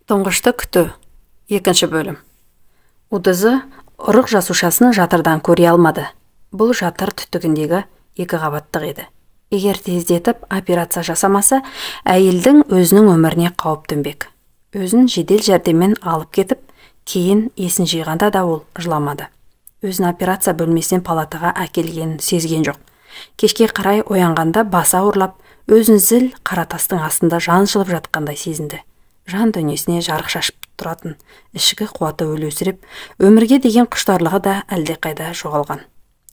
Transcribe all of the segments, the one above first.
Тұңғышты күту. Екінші бөлім. Удызы ұрық жасушасын жатырдан көре алмады. Бұл жатыр түтігіндегі 2 қабаттық еді. Егер тездетіп операция жасамаса, әйелдің өзінің өміріне қауіп төнбек. Өзін жедел жәрдеммен алып кетіп, кейін есін жиғанда да ол жыламады. Өзін операция бөлмесінен палатаға әкелгенін сезген жоқ. Кешке қарай оянғанда басы ауырлап, өзін зіл қара тастың астында жаншылып жатқандай сезінді. Жан дүниесіне жарық шашып тұратын ішкі қуаты өлеусіреп, өмірге деген құштарлығы да әлдеқайда жоғалған.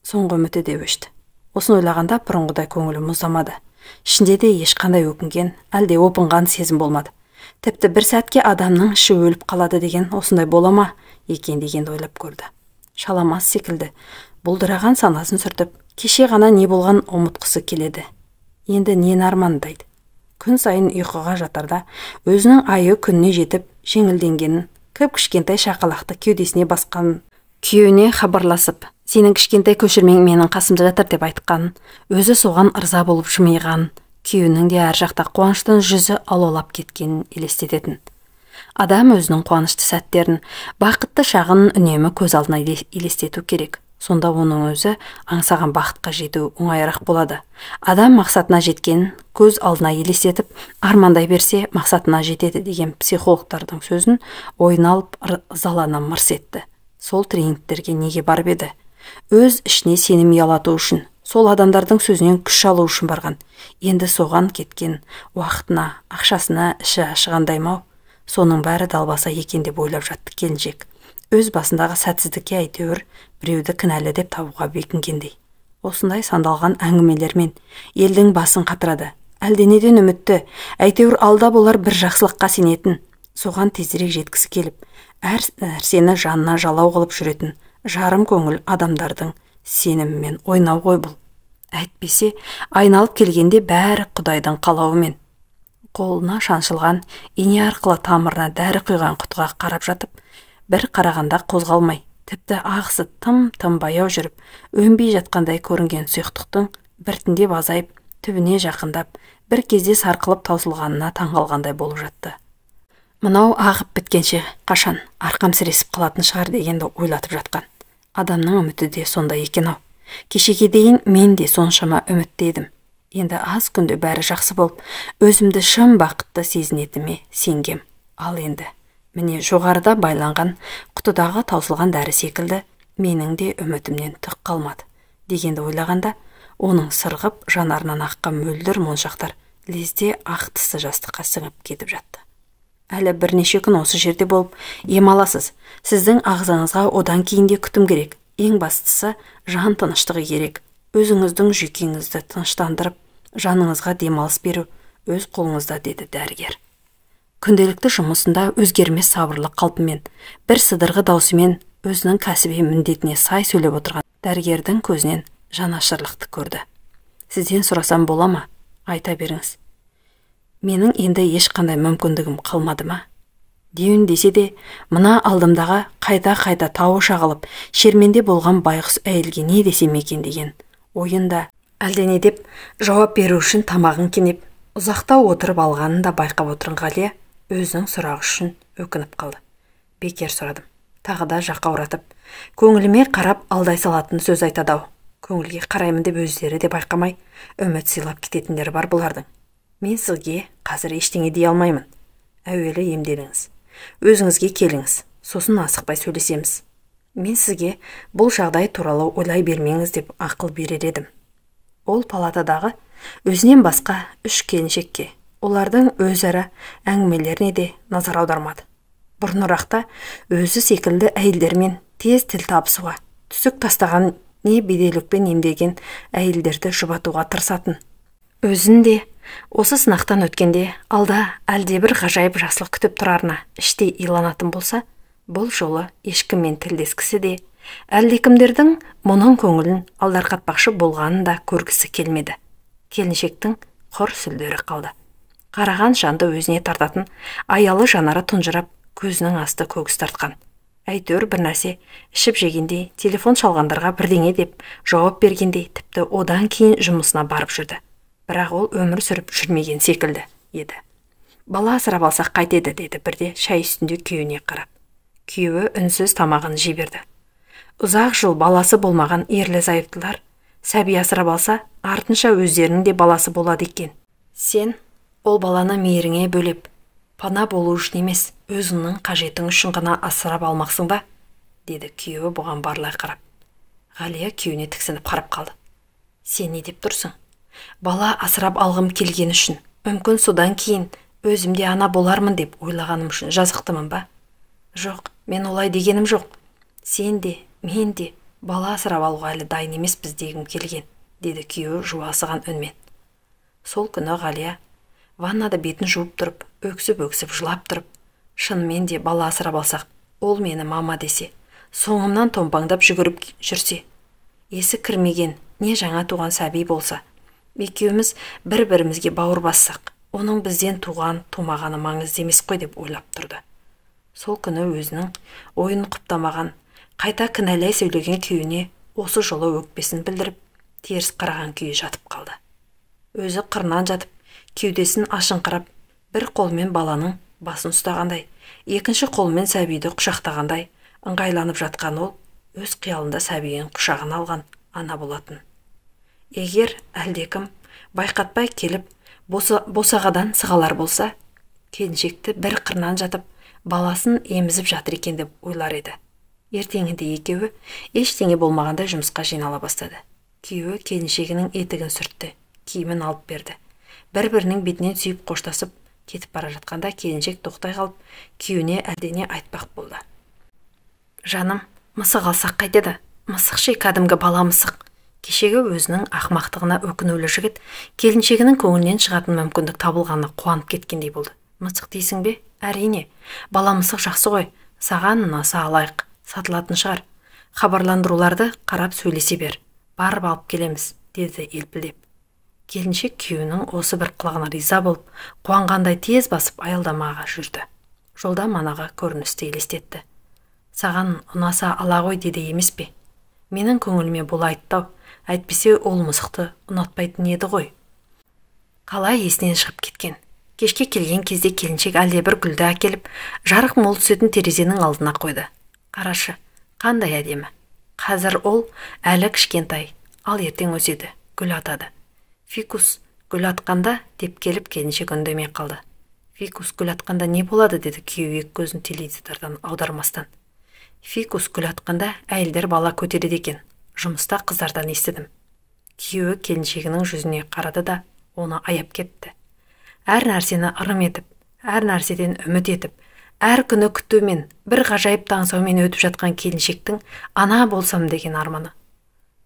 Соңғы үміті де өшті. Осын ойлағанда бұрынғыдай көңілі мұздамады. Ішінде де ешқандай өкінген, әлде опынған сезім болмады. Тіпті бір сәтке адамның іші өліп қалады деген осындай бола ма екен дегенді ойлап көрді. Шаламас секілді бұлдыраған санасын сүртіп, кеше ғана не болған ұмытқысы келеді. Енді нені армандайды. Күн сайын ұйқыға жатарда өзінің айы күніне жетіп жеңілденгенін, кішкентай шақалақты кеудесіне басқан күйеуіне хабарласып, сенің кішкентай көшірмең менің қасымда жатыр деп айтқанын, өзі соған ырза болып жымиғанын, күйеуінің де әр жақта қуаныштан жүзі алаулап кеткенін елестететін. Адам өзінің қуанышты сәттерін, бақытты шағын үнемі көз алдына елестету керек. Сонда оның өзі аңсаған бақытқа жету оңайырақ болады. Адам мақсатына жеткенін көз алдына елестетіп, армандай берсе мақсатына жетеді деген психологтардың сөзін ойына алып ызалана мырс етті. Сол тренингтерге неге барып еді? Өз ішіне сенім ұялату үшін, сол адамдардың сөзінен күш алу үшін барған. Енді соған кеткен уақытына, ақшасына іші ашығандаймау. Соның бәрі далбаса екен деп ойлап жатты келіншек. Өз басындағы сәтсіздікке әйтеуір біреуді кінәлі деп табуға бекінгендей. Осындай сандалған әңгімелермен елдің басын қатырады. Әлденеден үмітті, әйтеуір алда болар бір жақсылыққа сенетін, соған тезірек жеткісі келіп, әр нәрсені жанына жалау қылып жүретін жарым көңіл адамдардың сенімімен ойнау ғой бұл. Әйтпесе, айналып келгенде бәрі Құдайдың қалауымен. Қолына шаншылған ине арқылы тамырына дәрі құйған құтыға қарап жатып, бір қарағанда қозғалмай, тіпті ағысы тым баяу жүріп, өнбей жатқандай көрінген сұйықтықтың біртіндеп азайып, түбіне жақындап, бір кезде сарқылып таусылғанына таңғалғандай болып жатты. Мынау ағып біткенше қашан арқам сіресіп қалатын шығар дегенді ойлатып жатқан. Адамның үміті де сонда екен-ау. Кешеге дейін мен де соншама үмітті едім. Енді аз күнде бәрі жақсы болып, өзімді шын бақытты сезінетіме сенгем. Ал енді міне жоғарыда байланған құтыдағы таусылған дәрі секілді менің де үмітімнен түк қалмады дегенді ойлағанда, оның сырғып жанарынан аққан мөлдір моншақтар лезде ақ тісті жастыққа сіңіп кетіп жатты. Әлі бірнеше күн осы жерде болып ем аласыз. Сіздің ағзаңызға одан кейін де күтім керек. Ең бастысы жан тыныштығы керек. Өзіңіздің жүйкеңізді тыныштандырып, жаныңызға демалыс беру өз қолыңызда, деді дәрігер. Күнделікті жұмысында өзгермес сабырлы қалпымен, бір сыдырғы даусымен өзінің кәсіби міндетіне сай сөйлеп отырған дәрігердің көзінен жанашырлықты көрді. Сізден сұрасам бола ма? Айта беріңіз. Менің енді ешқандай мүмкіндігім қалмады ма? Деуін десе де, мына алдымдағы қайта тауы шағылып, шерменде болған байғұс әйелге не десем екен деген ойында әлдене деп жауап беру үшін тамағын кенеп, ұзақтау отырып алғанын да байқап отырған Ғалия өзінің сұрағы үшін өкініп қалды. Бекер сұрадым. Тағы да жақауратып, көңіліме қарап алдай салатын сөз айтады-ау. Көңілге қараймын деп өздері де байқамай, үміт сыйлап кететіндері бар бұлардың. Мен сізге қазір ештеңе дей алмаймын. Әуелі емделіңіз. Өзіңізге келіңіз, сосын асықпай сөйлесеміз. Мен сізге бұл жағдай туралы ойлай бермеңіз деп ақыл берер едім. Ол палатадағы өзінен басқа 3 келіншекке, олардың өзара әңгімелеріне де назар аудармады. Бұрынырақта өзі секілді әйелдермен тез тіл табысуға, түсік тастаған не беделікпен емдеген әйелдерді жұбатуға тырысатын. Өзін де осы сынақтан өткенде алда әлдебір ғажайып жақсылық күтіп тұрарына іштей иланатын болса, бұл жолы ешкіммен тілдескісі де, әлдекімдердің мұның көңілін алдарқатпақшы болғанын да көргісі келмеді. Келіншектің құр сүлдері қалды. Қараған жанды өзіне тартатын аялы жанары тұнжырап, көзінің асты көгіс тартқан. Әйтеуір бір нәрсе ішіп жегенде, телефон шалғандарға бірдеңе деп жауап бергенде, тіпті одан кейін жұмысына барып жүрді. Бірақ ол өмір сүріп жүрмеген секілді еді. Бала асырап алсақ қайтеді, деді бірде шай үстінде күйеуіне қарап. Күйеуі үнсіз тамағын жей берді. Ұзақ жыл баласы болмаған ерлі-зайыптылар сәби асырап алса, артынша өздерінің де баласы болады екен. Сен ол баланы мейіріңе бөлеп, пана болу үшін емес, өзіңнің қажетің үшін ғана асырап алмақсың ба? Деді күйеуі бұған барлай қарап. Ғалия күйеуіне тіксініп қарап қалды. Сен не деп тұрсың? Бала асырап алғым келген үшін, мүмкін содан кейін өзімде ана болармын деп ойлағаным үшін жазықтымын ба? Жоқ, мен олай дегенім жоқ. Сен де, мен де бала асырап алуға әлі дайын емеспіз дегім келген, деді күйеуі жуасыған үнмен. Сол күні Ғалия ваннада бетін жуып тұрып, өксіп-өксіп жылап тұрып, шынымен де бала асырап алсақ, ол мені мама десе, соңымнан томпаңдап жүгіріп жүрсе, есі кірмеген не жаңа туған сәби болса, екеуміз бір-бірімізге бауыр бассақ, оның бізден туған, тумағаны маңызды емес қой деп ойлап тұрды. Сол күні өзінің ойын құптамаған, қайта кінәлай сөйлеген күйеуіне осы жолы өкпесін білдіріп, теріс қараған күйі жатып қалды. Өзі қырынан жатып, кеудесін ашыңқырап, бір қолмен баланың басын ұстағандай, екінші қолмен сәбиді құшақтағандай, ыңғайланып жатқан ол, өз қиялында сәбиін құшағына алған ана болатын. Егер әлдекім байқатпай келіп, босағадан сығалар болса, келіншекті бір қырынан жатып, баласын емізіп жатыр екен деп ойлар еді. Ертеңінде екеуі ештеңе болмағандай жұмысқа жинала бастады. Күйеуі келіншегінің етігін сүртті, киімін алып берді. Бір-бірінің бетінен сүйіп қоштасып кетіп бара жатқанда келіншек тоқтай қалып, күйеуіне әлдене айтпақ болды. Жаным, мысық алсақ қайтеді? Мысық ше, кәдімгі бала мысық. Кешегі өзінің ақымақтығына өкінулі жігіт келіншегінің көңілінен шығатын мүмкіндік табылғанына қуанып кеткендей болды. Мысық дейсің бе? Әрине, бала мысық жақсы ғой. Саған ұнаса алайық, сатылатын шығар. Хабарландыруларды қарап сөйлесе бер. Барып алып келеміз, деді елпілдеп. Келіншек күйеуінің осы бір қылығына риза болып, қуанғандай тез басып аялдамаға жүрді. Жолда манаға көріністі елестетті. Саған ұнаса ала ғой деді емес пе? Менің көңіліме бұл айттау, әйтпесе ол мысықты ұнатпайтын еді ғой. Қалай есінен шығып кеткен. Кешке келген кезде келіншек әлде бір гүлді әкеліп, жарық мол түсетін терезенің алдына қойды. Қарашы, қандай әдемі. Қазір ол әлі кішкентай, ал ертең өседі, гүл атады. Фикус гүл атқанда деп келіп келіншек үндемей қалды. Фикус гүл атқанда не болады, деді күйеуі көзін теледидардан аудармастан. Фикус гүл атқанда әйелдер бала көтереді екен. Жұмыста қыздардан естідім. Күйеуі келіншегінің жүзіне қарады да оны аяп кетті. Әр нәрсені ырым етіп, әр нәрседен үміт етіп, әр күні күтумен, бір ғажайып таңсаумен өтіп жатқан келіншектің ана болсам деген арманы.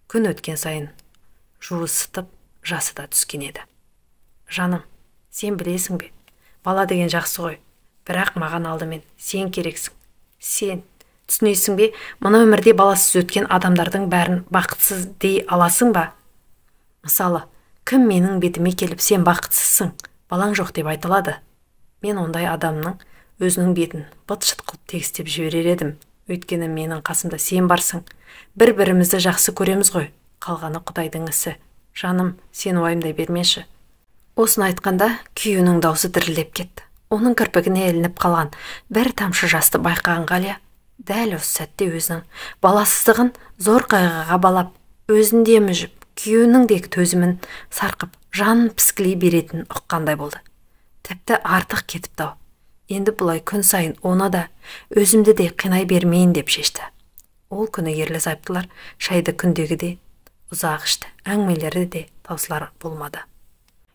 Күн өткен сайын жуысытып, жасы да түскен еді. Жаным, сен білесің бе? Бала деген жақсы ғой, бірақ маған алдымен сен керексің. Сен түсінесің бе? Мына өмірде баласыз өткен адамдардың бәрін бақытсыз дей аласың ба? Мысалы, кім менің бетіме келіп сен бақытсызсың, балаң жоқ деп айтылады? Мен ондай адамның өзінің бетін быт-шыт қылып тегістеп жіберер едім. Өйткені менің қасымда сен барсың. Бір-бірімізді жақсы көреміз ғой. Қалғаны Құдайдың ісі. Жаным, сен уайымдай бермеші. Осыны айтқанда күйеуінің даусы дірілдеп кетті. Оның кірпігіне ілініп қалған бір тамшы жасты байқаған Ғалия дәл осы сәтте өзінің баласыздығын зор қайғыға балап, өзінде мүжіп, күйеуінің де төзімін сарқып, жанын піскілей беретін ұққандай болды. Тіпті артық кетіпті-ау. Енді бұлай күн сайын оны да, өзімді де қинай бермейін деп шешті. Ол күні ерлі-зайыптылар шайды күндегідей ұзақ ішті, әңгімелері де таусылар болмады.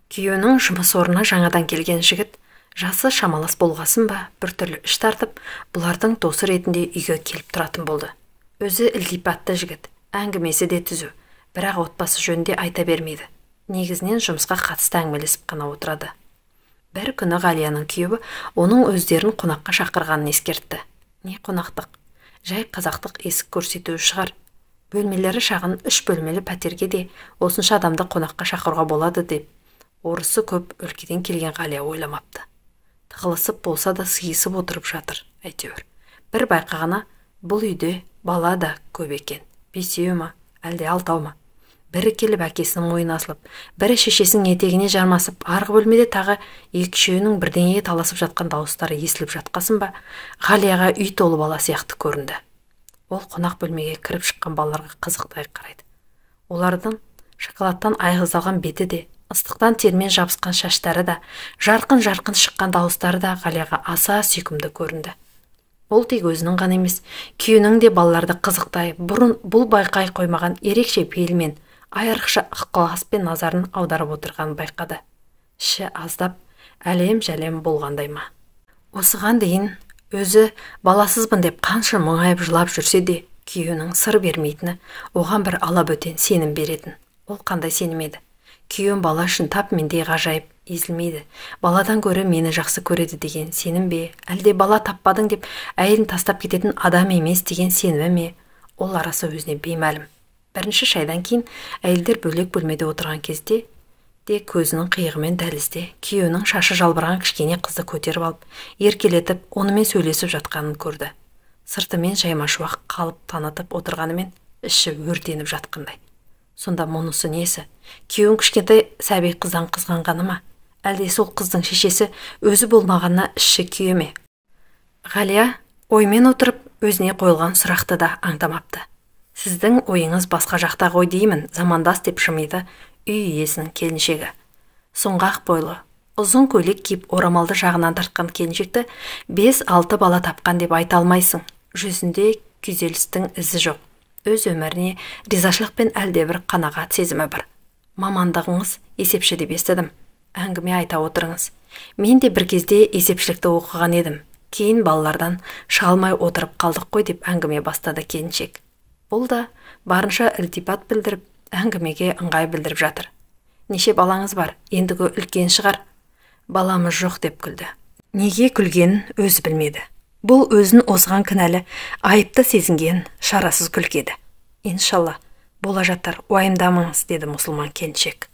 Күйеуінің жұмыс орнына жаңадан келген жігіт, жасы шамалас болғасын ба, біртүрлі іш тартып, бұлардың досы ретінде үйге келіп тұратын болды. Өзі ілтипатты жігіт, әңгімесі де түзу, бірақ отбасы жөнінде айта бермейді. Негізінен жұмысқа қатысты әңгімелесіп қана отырады. Бір күні Ғалияның күйеуі оның өздерін қонаққа шақырғанын ескертті. Не қонақтық? Жай қазақтық есік көрсетуі шығар. Бөлмелері шағын 3 бөлмелі пәтерге де осынша адамды қонаққа шақыруға болады деп, орысы көп өлкеден келген Ғалия ойламапты. Тығылысып болса да сыйысып отырып жатыр, әйтеуір. Бір байқағаны, бұл үйде бала да көп екен. 5 ма, әлде 6 ма? Бірі келіп әкесінің мойнына асылып, бірі шешесінің етегіне жармасып, арғы бөлмеде тағы екі-үшеуінің бірдеңеге таласып жатқан дауыстары естіліп жатқасын ба, Ғалияға үй толы бала сияқты көрінді. Ол қонақ бөлмеге кіріп шыққан балаларға қызықтай қарайды. Олардың шоколадтан айғыздалған беті де, ыстықтан термен жабысқан шаштары да, жарқын-жарқын шыққан дауыстары да Ғалияға аса сүйкімді көрінді. Ол тек өзінің ғана емес, күйеуінің де балаларды қызықтай, бұрын бұл байқай қоймаған ерекше пейілмен, айрықша ықыласпен назарын аударып отырғанын байқады. Іші аздап, әлем-жәлем болғандай ма. Осыған дейін өзі баласызбын деп қанша мұңайып жылап жүрсе де, күйеуінің сыр бермейтіні, оған бір алабөтен сенім беретін. Ол қандай сенім еді? Күйеуім бала үшін тап мендей ғажайып, езілмейді. Баладан гөрі мені жақсы көреді деген сенім бе? Әлде бала таппадың деп әйелін тастап кететін адам емес деген сенімі ме? Ол арасы өзіне беймәлім. Бірінші шайдан кейін әйелдер бөлек бөлмеде отырған кезде де көзінің қиығымен дәлізде күйеуінің шашы жалбыраған кішкене қызды көтеріп алып, еркелетіп, онымен сөйлесіп жатқанын көрді. Сыртымен жаймашуақ қалып танытып отырғанымен іші өртеніп жатқандай. Сонда мұнысы несі? Күйеуің кішкентай сәби қыздан қызғанғаны ма? Әлде сол қыздың шешесі өзі болмағанына іші күйе ме? Ғалия оймен отырып өзіне қойылған сұрақты да аңдамапты. Сіздің ойыңыз басқа жақта ғой деймін, замандас деп жымиды үй иесінің келіншегі. Сұңғақ бойлы, ұзын көйлек киіп орамалды жағынан тартқан келіншекті 5-6 бала тапқан деп айта алмайсың. Жүзінде күйзелістің ізі жоқ. Өз өміріне ризашылықпен әлдебір қанағат сезімі бар. Мамандығыңыз есепші деп естідім. Әңгіме айта отырыңыз. Мен де бір кезде есепшілікті оқыған едім. Кейін балалардан шалмай отырып қалдық қой деп әңгіме бастады келіншек. Бұл да барынша ілтипат білдіріп, әңгімеге ыңғай білдіріп жатыр. Неше балаңыз бар? Ендігі үлкен шығар. Баламыз жоқ деп күлді. Неге күлгенін өзі білмеді. Бұл өзін осыған кінәлі, айыпты сезінген шарасыз күлкі еді. Иншалла, бола жатар, уайымдамаңыз, деді мұсылман келіншек.